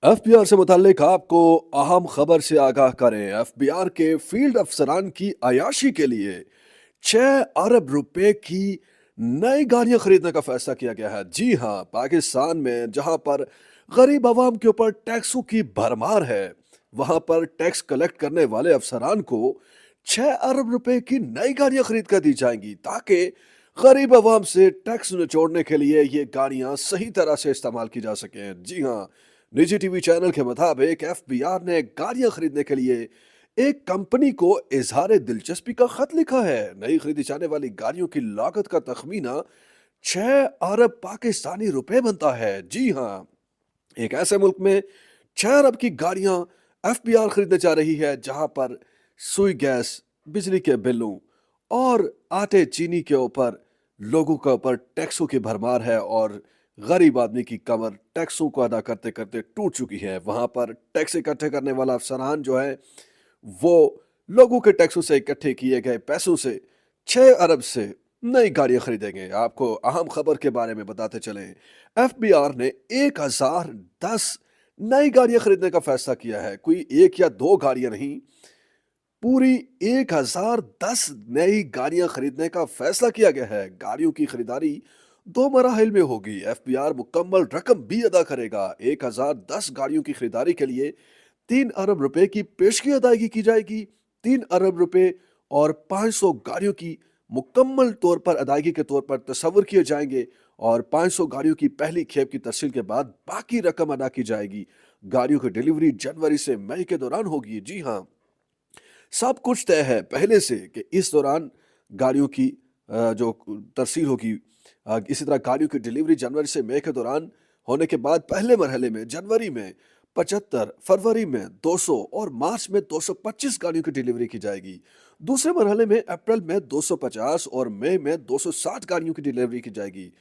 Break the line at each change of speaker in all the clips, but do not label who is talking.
FBR से मुताल्लिक आपको अहम खबर से आगाह करें। एफबीआर के फील्ड अफसरान की अयाशी के लिए 6 अरब रुपए की नई गाड़ियां खरीदने का फैसला किया गया है। जी हाँ, पाकिस्तान में जहां पर गरीब आवाम के ऊपर टैक्सों की भरमार है, वहां पर टैक्स कलेक्ट करने वाले अफसरान को 6 अरब रुपए की नई गाड़ियां खरीद कर दी जाएंगी ताकि गरीब आवाम से टैक्स निचोड़ने के लिए ये गाड़ियां सही तरह से इस्तेमाल की जा सकें। जी हाँ, निजी टीवी चैनल के मुताबिक एफबीआर ने गाड़ियां खरीदने के लिए एक कंपनी को इजहार दिलचस्पी का खत लिखा है। नई खरीदी जाने वाली गाड़ियों की लागत का तखमीना 6 अरब पाकिस्तानी रुपए बनता है। जी हाँ, एक ऐसे मुल्क में 6 अरब की गाड़ियां एफबीआर खरीदने जा रही है जहां पर सुई गैस, बिजली के बिलों और आटे चीनी के ऊपर लोगों के ऊपर टैक्सों की भरमार है और गरीब आदमी की कमर टैक्सों को अदा करते करते टूट चुकी है। वहां पर टैक्स इकट्ठे करने वाला अफसरान जो है वो लोगों के टैक्सों से इकट्ठे किए गए पैसों से 6 अरब से नई गाड़ियां खरीदेंगे। आपको अहम खबर के बारे में बताते चलें, एफबीआर ने 1010 नई गाड़ियां खरीदने का फैसला किया है। कोई एक या दो गाड़ियां नहीं, पूरी 1010 नई गाड़ियां खरीदने का फैसला किया गया है। गाड़ियों की खरीदारी दो मराहिल में होगी। एफबीआर मुकम्मल रकम भी अदा करेगा। 1010 गाड़ियों की खरीदारी के लिए 3 अरब रुपए की पेशगी अदायगी की जाएगी। 3 अरब रुपए और 500 गाड़ियों की मुकम्मल तौर पर अदायगी के तौर पर तस्वर किए जाएंगे और 500 गाड़ियों की पहली खेप की तफसील के बाद बाकी रकम अदा की जाएगी। गाड़ियों की डिलीवरी जनवरी से मई के दौरान होगी। जी हाँ, सब कुछ तय है पहले से कि इस दौरान गाड़ियों की जो तरसील होगी। इसी तरह गाड़ियों की डिलीवरी जनवरी से मई के दौरान होने के बाद पहले मरहले में जनवरी में 75, फरवरी में 200 और मार्च में 225 गाड़ियों की डिलीवरी की जाएगी। दूसरे मरहले में अप्रैल में 250 और मई में 260 गाड़ियों की डिलीवरी की जाएगी।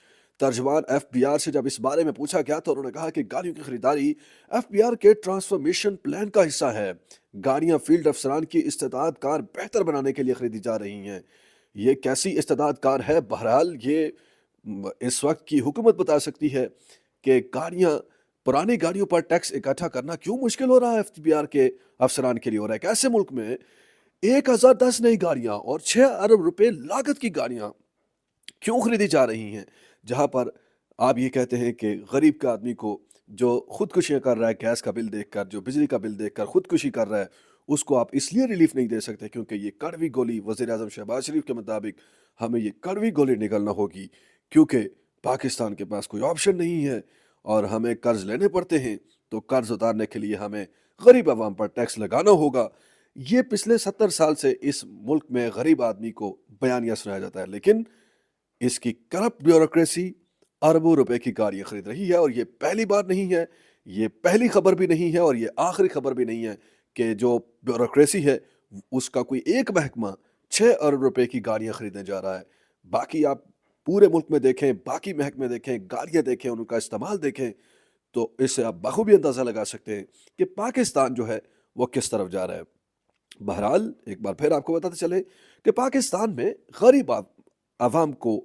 तर्जमान एफबीआर से जब इस बारे में पूछा गया तो उन्होंने कहा कि गाड़ियों की खरीदारी एफबीआर के ट्रांसफॉर्मेशन प्लान का हिस्सा है। गाड़ियां फील्ड अफसरान की इस्तेदाद कार बेहतर बनाने के लिए खरीदी जा रही हैं। ये कैसी इस्तेदाद कार है? बहरहाल ये इस वक्त की हुकूमत बता सकती है कि गाड़ियां पुरानी गाड़ियों पर टैक्स इकट्ठा करना क्यों मुश्किल हो रहा है एफबीआर के अफसरान के लिए। हो रहा है एक ऐसे मुल्क में 1010 नई गाड़ियां और 6 अरब रुपए लागत की गाड़ियां क्यों खरीदी जा रही हैं, जहां पर आप ये कहते हैं कि गरीब का आदमी को जो खुदकुशियां कर रहा है, गैस का बिल देखकर, जो बिजली का बिल देखकर खुदकुशी कर रहा है, उसको आप इसलिए रिलीफ नहीं दे सकते क्योंकि ये कड़वी गोली वज़ीर आज़म शहबाज शरीफ के मुताबिक हमें ये कड़वी गोली निगलना होगी क्योंकि पाकिस्तान के पास कोई ऑप्शन नहीं है और हमें कर्ज लेने पड़ते हैं। तो कर्ज उतारने के लिए हमें गरीब आवाम पर टैक्स लगाना होगा। ये पिछले 70 साल से इस मुल्क में गरीब आदमी को बयानिया सुनाया जाता है, लेकिन इसकी करप्ट ब्यूरोक्रेसी अरबों रुपए की गाड़ियां खरीद रही है और ये पहली बार नहीं है, ये पहली खबर भी नहीं है और ये आखिरी खबर भी नहीं है कि जो ब्यूरोक्रेसी है उसका कोई एक महकमा 6 अरब रुपए की गाड़ियां खरीदने जा रहा है। बाकी आप पूरे मुल्क में देखें, बाकी महकमे देखें, गाड़ियां देखें, उनका इस्तेमाल देखें, तो इससे आप बखूबी अंदाजा लगा सकते हैं कि पाकिस्तान जो है वो किस तरफ जा रहा है। बहरहाल एक बार फिर आपको बताते चले कि पाकिस्तान में गरीब आवाम को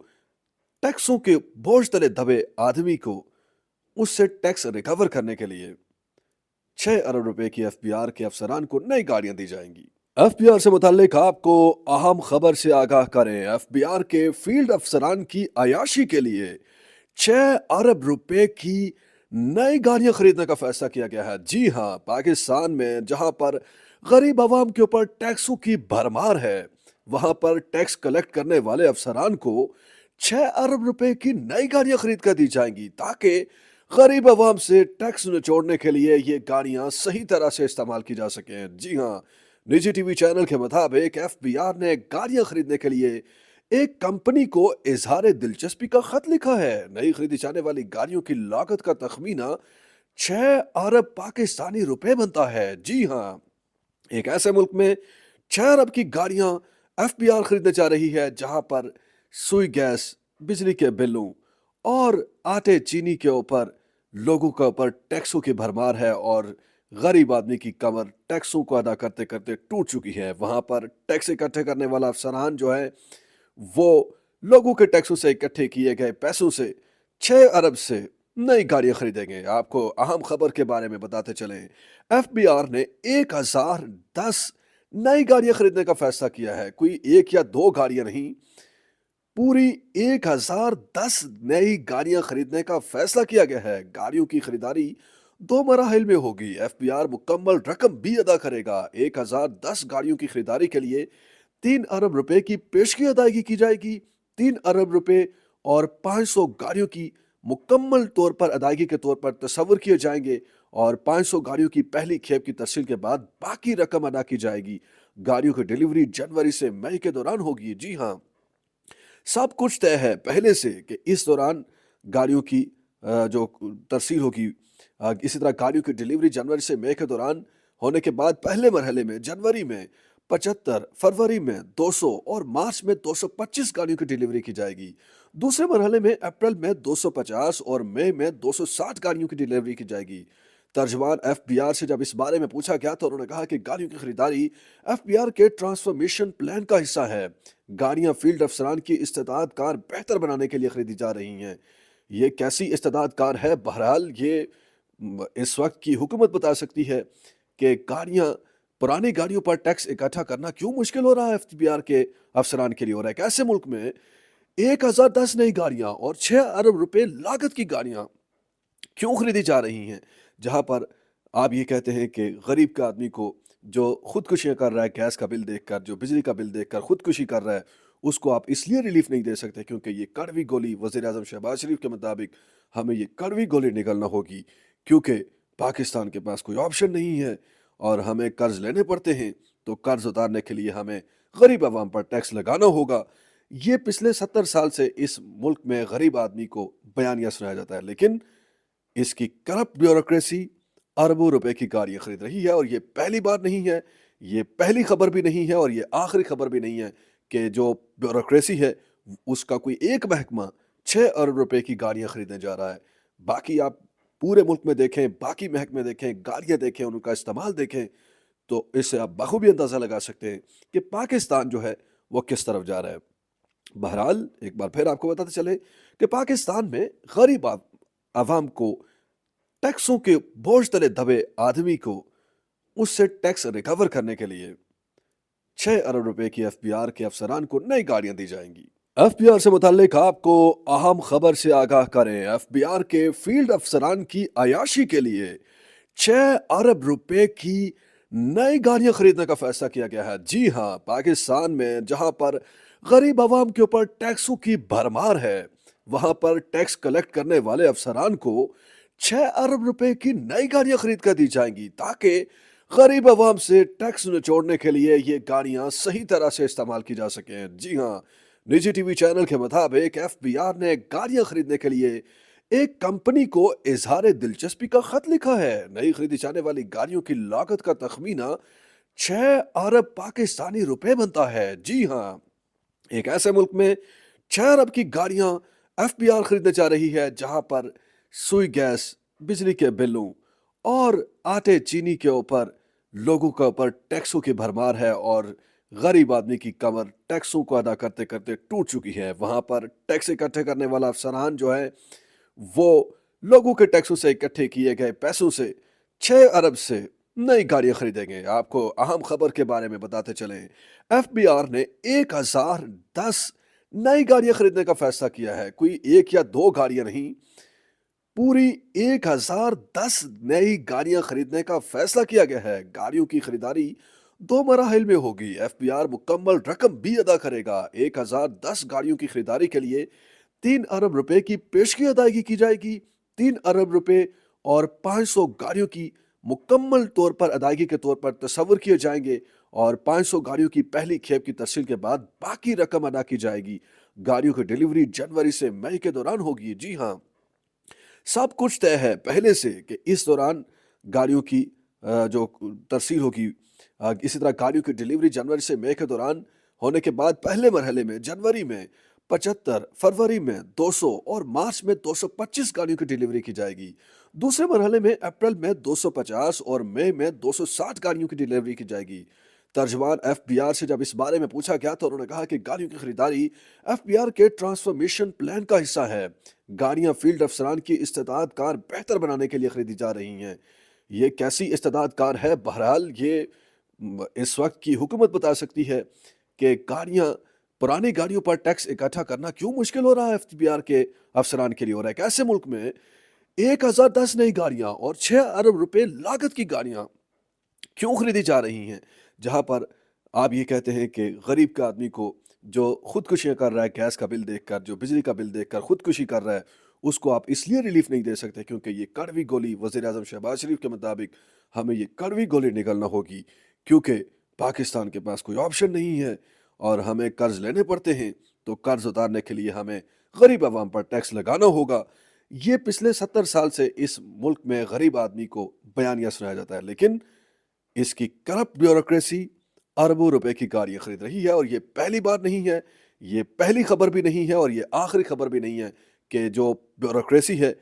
टैक्सों के बोझ तले दबे आदमी को उससे टैक्स रिकवर करने के लिए 6 अरब रुपए की एफबीआर के अफसरान को नई गाड़ियां दी जाएंगी। एफबीआर से मुताल्लिक आपको अहम खबर से आगाह करें। एफबीआर के फील्ड अफसरान की अयाशी के लिए 6 अरब रुपए की नई गाड़ियां खरीदने का फैसला किया गया है। जी हाँ, पाकिस्तान में जहां पर गरीब आवाम के ऊपर टैक्सों की भरमार है, वहां पर टैक्स कलेक्ट करने वाले अफसरान को 6 अरब रुपए की नई गाड़ियां खरीद कर दी जाएंगी ताकि गरीब आवाम से टैक्स निचोड़ने के लिए ये गाड़ियां सही तरह से इस्तेमाल की जा सकें। जी हाँ, निजी टीवी चैनल के मुताबिक एफबीआर ने गाड़ियां खरीदने के लिए एक कंपनी को इजहार दिलचस्पी का खत लिखा है। नई खरीदी जाने वाली गाड़ियों की लागत का तखमीना 6 अरब पाकिस्तानी रुपए बनता है। जी हाँ, एक ऐसे मुल्क में 6 अरब की गाड़ियां एफबीआर खरीदने जा रही है जहां पर सुई गैस, बिजली के बिलों और आटे चीनी के ऊपर लोगों के ऊपर टैक्सों की भरमार है और गरीब आदमी की कमर टैक्सों को अदा करते करते टूट चुकी है। वहां पर टैक्स इकट्ठे करने वाला अफसरान जो है वो लोगों के टैक्सों से इकट्ठे किए गए पैसों से 6 अरब से नई गाड़ियां खरीदेंगे। आपको अहम खबर के बारे में बताते चलें, एफबीआर ने 1010 नई गाड़ियां खरीदने का फैसला किया है। कोई एक या दो गाड़ियां नहीं, पूरी 1010 नई गाड़ियां खरीदने का फैसला किया गया है। गाड़ियों की खरीदारी दो मराहिल में होगी। एफबीआर मुकम्मल रकम भी अदा करेगा। 1010 गाड़ियों की खरीदारी के लिए 3 अरब रुपए की पेशगी अदायगी की जाएगी। 3 अरब रुपए और 500 गाड़ियों की मुकम्मल तौर पर अदायगी के तौर पर तस्वर किए जाएंगे और 500 गाड़ियों की पहली खेप की तफसील के बाद बाकी रकम अदा की जाएगी। गाड़ियों की डिलीवरी जनवरी से मई के दौरान होगी। जी हाँ, सब कुछ तय है पहले से कि इस दौरान गाड़ियों की जो तरसील होगी। इसी तरह गाड़ियों की डिलीवरी जनवरी से मई के दौरान होने के बाद पहले मरहले में जनवरी में 75, फरवरी में 200 और मार्च में 225 गाड़ियों की डिलीवरी की जाएगी। दूसरे मरहले में अप्रैल में 250 और मई में 260 गाड़ियों की डिलीवरी की जाएगी। तर्जमान एफबीआर से जब इस बारे में पूछा गया तो उन्होंने कहा कि गाड़ियों की खरीदारी एफबीआर के ट्रांसफॉर्मेशन प्लान का हिस्सा है। गाड़ियां फील्ड अफसरान की इस्तेदाद कार बेहतर बनाने के लिए खरीदी जा रही हैं। ये कैसी इस्तेदाद कार है? बहरहाल ये इस वक्त की हुकूमत बता सकती है कि गाड़ियां पुरानी गाड़ियों पर टैक्स इकट्ठा करना क्यों मुश्किल हो रहा है एफबीआर के अफसरान के लिए। हो रहा है कि ऐसे मुल्क में 1010 नई गाड़ियां और 6 अरब रुपए लागत की गाड़ियां क्यों खरीदी जा रही हैं, जहां पर आप ये कहते हैं कि गरीब का आदमी को जो खुदकुशियां कर रहा है, गैस का बिल देखकर, जो बिजली का बिल देखकर खुदकुशी कर रहा है, उसको आप इसलिए रिलीफ नहीं दे सकते क्योंकि ये कड़वी गोली वज़ीर आज़म शहबाज शरीफ के मुताबिक हमें ये कड़वी गोली निगलना होगी, क्योंकि पाकिस्तान के पास कोई ऑप्शन नहीं है और हमें कर्ज लेने पड़ते हैं। तो कर्ज उतारने के लिए हमें गरीब आवाम पर टैक्स लगाना होगा। ये पिछले 70 साल से इस मुल्क में गरीब आदमी को बयानिया सुनाया जाता है, लेकिन इसकी करप्ट ब्यूरोक्रेसी अरबों रुपए की गाड़ियां खरीद रही है। और ये पहली बार नहीं है, ये पहली खबर भी नहीं है और ये आखिरी खबर भी नहीं है कि जो ब्यूरोक्रेसी है उसका कोई एक महकमा 6 अरब रुपए की गाड़ियां खरीदने जा रहा है। बाकी आप पूरे मुल्क में देखें, बाकी महकमे देखें, गाड़ियां देखें, उनका इस्तेमाल देखें, तो इससे आप बखूबी अंदाजा लगा सकते हैं कि पाकिस्तान जो है वो किस तरफ जा रहा है। बहरहाल एक बार फिर आपको बताते चले कि पाकिस्तान में गरीब आवाम को, टैक्सों के बोझ तले दबे आदमी को, उससे टैक्स रिकवर करने के लिए 6 अरब रुपए की एफबीआर के अफसरान को नई गाड़ियां दी जाएंगी। एफबीआर से मुताल्लिक आपको अहम खबर से आगाह करें, एफबीआर के फील्ड अफसरान की अयाशी के लिए 6 अरब रुपए की नई गाड़ियां खरीदने का फैसला किया गया है। जी हाँ, पाकिस्तान में जहां पर गरीब आवाम के ऊपर टैक्सों की भरमार है, वहां पर टैक्स कलेक्ट करने वाले अफसरान को 6 अरब रुपए की नई गाड़ियां खरीद कर दी जाएंगी ताकि गरीब आवाम से टैक्स निचोड़ने के लिए ये गाड़ियां सही तरह से इस्तेमाल की जा सकें। जी हाँ, निजी टीवी चैनल के मुताबिक एफबीआर ने गाड़ियां खरीदने के लिए एक कंपनी को इजहार दिलचस्पी का खत लिखा है। नई खरीदी जाने वाली गाड़ियों की लागत का तखमीना 6 अरब पाकिस्तानी रुपए बनता है। जी हाँ, एक ऐसे मुल्क में 6 अरब की गाड़ियां एफबीआर खरीदने जा रही है जहां पर सुई गैस, बिजली के बिलों और आटे चीनी के ऊपर लोगों के ऊपर टैक्सों की भरमार है और गरीब आदमी की कमर टैक्सों को अदा करते करते टूट चुकी है। वहां पर टैक्स इकट्ठे करने वाला अफसरान जो है वो लोगों के टैक्सों से इकट्ठे किए गए पैसों से 6 अरब से नई गाड़ियां खरीदेंगे। आपको अहम खबर के बारे में बताते चलें, एफबीआर ने 1010 नई गाड़ियां खरीदने का फैसला किया है। कोई एक या दो गाड़ियां नहीं, पूरी 1010 नई गाड़ियां खरीदने का फैसला किया गया है। गाड़ियों की खरीदारी दो मराहिल में होगी। एफबीआर मुकम्मल रकम भी अदा करेगा। 1010 गाड़ियों की खरीदारी के लिए 3 अरब रुपए की पेशगी अदायगी की जाएगी। 3 अरब रुपए और 500 गाड़ियों की मुकम्मल तौर पर अदायगी के तौर पर तस्वर किए जाएंगे और 500 गाड़ियों की पहली खेप की तफसील के बाद बाकी रकम अदा की जाएगी। गाड़ियों की डिलीवरी जनवरी से मई के दौरान होगी। जी हाँ, सब कुछ तय है पहले से कि इस दौरान गाड़ियों की जो तरसील होगी। इसी तरह गाड़ियों की डिलीवरी जनवरी से मई के दौरान होने के बाद पहले मरहले में जनवरी में 75, फरवरी में 200 और मार्च में 225 गाड़ियों की डिलीवरी की जाएगी। दूसरे मरहले में अप्रैल में 250 और मई में 260 गाड़ियों की डिलीवरी की जाएगी। तर्जमान एफबीआर से जब इस बारे में पूछा गया तो उन्होंने कहा कि गाड़ियों की खरीदारी एफबीआर के ट्रांसफॉर्मेशन प्लान का हिस्सा है। गाड़ियां फील्ड अफसरान की इस्तेदाद कार बेहतर बनाने के लिए खरीदी जा रही हैं। ये कैसी इस्तेदाद कार है? बहरहाल ये इस वक्त की हुकूमत बता सकती है कि गाड़ियां पुरानी गाड़ियों पर टैक्स इकट्ठा करना क्यों मुश्किल हो रहा है एफबीआर के अफसरान के लिए हो रहा है। एक ऐसे मुल्क में 1010 नई गाड़ियां और 6 अरब रुपए लागत की गाड़ियां क्यों खरीदी जा रही हैं, जहां पर आप ये कहते हैं कि गरीब का आदमी को जो खुदकुशियां कर रहा है, गैस का बिल देखकर, जो बिजली का बिल देखकर खुदकुशी कर रहा है, उसको आप इसलिए रिलीफ नहीं दे सकते क्योंकि ये कड़वी गोली वज़ीर आज़म शहबाज शरीफ के मुताबिक हमें ये कड़वी गोली निगलना होगी, क्योंकि पाकिस्तान के पास कोई ऑप्शन नहीं है और हमें कर्ज लेने पड़ते हैं, तो कर्ज उतारने के लिए हमें गरीब आवाम पर टैक्स लगाना होगा। ये पिछले 70 साल से इस मुल्क में गरीब आदमी को बयानिया सुनाया जाता है, लेकिन इसकी करप्ट ब्यूरोक्रेसी अरबों रुपए की गाड़ियां खरीद रही है। और ये पहली बार नहीं है, ये पहली खबर भी नहीं है और ये आखिरी खबर भी नहीं है कि जो ब्यूरोक्रेसी है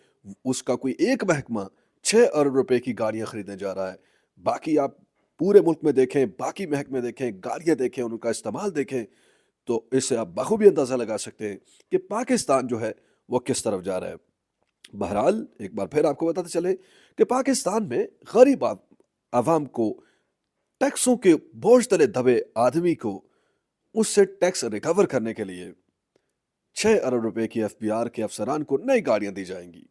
उसका कोई एक महकमा 6 अरब रुपए की गाड़ियां खरीदने जा रहा है। बाकी आप पूरे मुल्क में देखें, बाकी महकमे देखें, गाड़ियां देखें, उनका इस्तेमाल देखें, तो इससे आप बखूबी अंदाज़ा लगा सकते हैं कि पाकिस्तान जो है वो किस तरफ जा रहा है। बहरहाल एक बार फिर आपको बताते चले कि पाकिस्तान में गरीब आवाम को टैक्सों के बोझ तले दबे आदमी को उससे टैक्स रिकवर करने के लिए 6 अरब रुपए की एफबीआर के अफसरान को नई गाड़ियां दी जाएंगी।